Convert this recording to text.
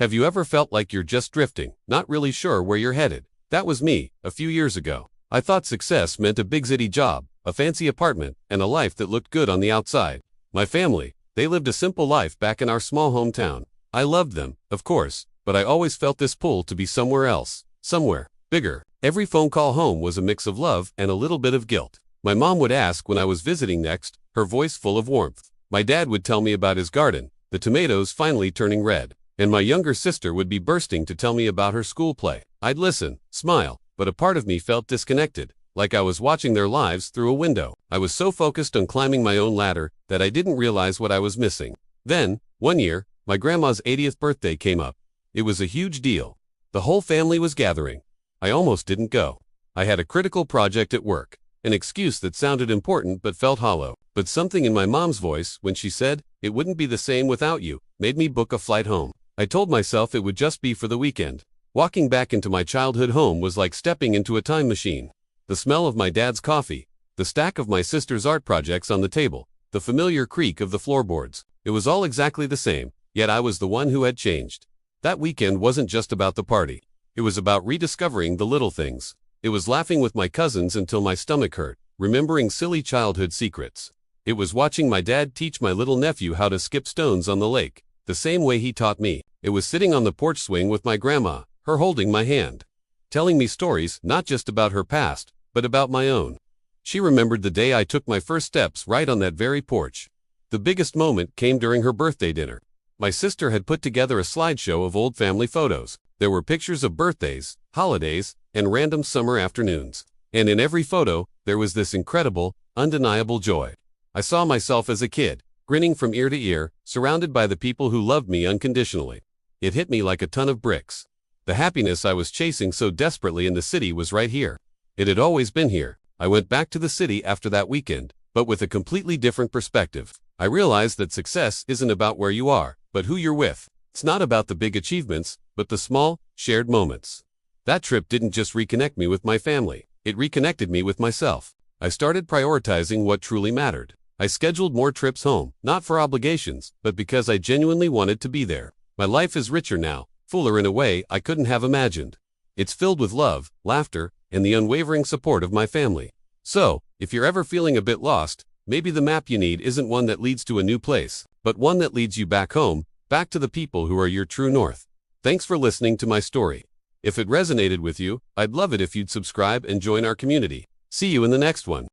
Have you ever felt like you're just drifting, not really sure where you're headed? That was me, a few years ago. I thought success meant a big city job, a fancy apartment, and a life that looked good on the outside. My family, they lived a simple life back in our small hometown. I loved them, of course, but I always felt this pull to be somewhere else, somewhere bigger. Every phone call home was a mix of love and a little bit of guilt. My mom would ask when I was visiting next, her voice full of warmth. My dad would tell me about his garden, the tomatoes finally turning red. And my younger sister would be bursting to tell me about her school play. I'd listen, smile, but a part of me felt disconnected, like I was watching their lives through a window. I was so focused on climbing my own ladder that I didn't realize what I was missing. Then, one year, my grandma's 80th birthday came up. It was a huge deal. The whole family was gathering. I almost didn't go. I had a critical project at work, an excuse that sounded important but felt hollow. But something in my mom's voice, when she said, "It wouldn't be the same without you," made me book a flight home. I told myself it would just be for the weekend. Walking back into my childhood home was like stepping into a time machine. The smell of my dad's coffee, the stack of my sister's art projects on the table, the familiar creak of the floorboards. It was all exactly the same, yet I was the one who had changed. That weekend wasn't just about the party. It was about rediscovering the little things. It was laughing with my cousins until my stomach hurt, remembering silly childhood secrets. It was watching my dad teach my little nephew how to skip stones on the lake, the same way he taught me. It was sitting on the porch swing with my grandma, her holding my hand, telling me stories not just about her past, but about my own. She remembered the day I took my first steps right on that very porch. The biggest moment came during her birthday dinner. My sister had put together a slideshow of old family photos. There were pictures of birthdays, holidays, and random summer afternoons. And in every photo, there was this incredible, undeniable joy. I saw myself as a kid, grinning from ear to ear, surrounded by the people who loved me unconditionally. It hit me like a ton of bricks. The happiness I was chasing so desperately in the city was right here. It had always been here. I went back to the city after that weekend, but with a completely different perspective. I realized that success isn't about where you are, but who you're with. It's not about the big achievements, but the small, shared moments. That trip didn't just reconnect me with my family. It reconnected me with myself. I started prioritizing what truly mattered. I scheduled more trips home, not for obligations, but because I genuinely wanted to be there. My life is richer now, fuller in a way I couldn't have imagined. It's filled with love, laughter, and the unwavering support of my family. So, if you're ever feeling a bit lost, maybe the map you need isn't one that leads to a new place, but one that leads you back home, back to the people who are your true north. Thanks for listening to my story. If it resonated with you, I'd love it if you'd subscribe and join our community. See you in the next one.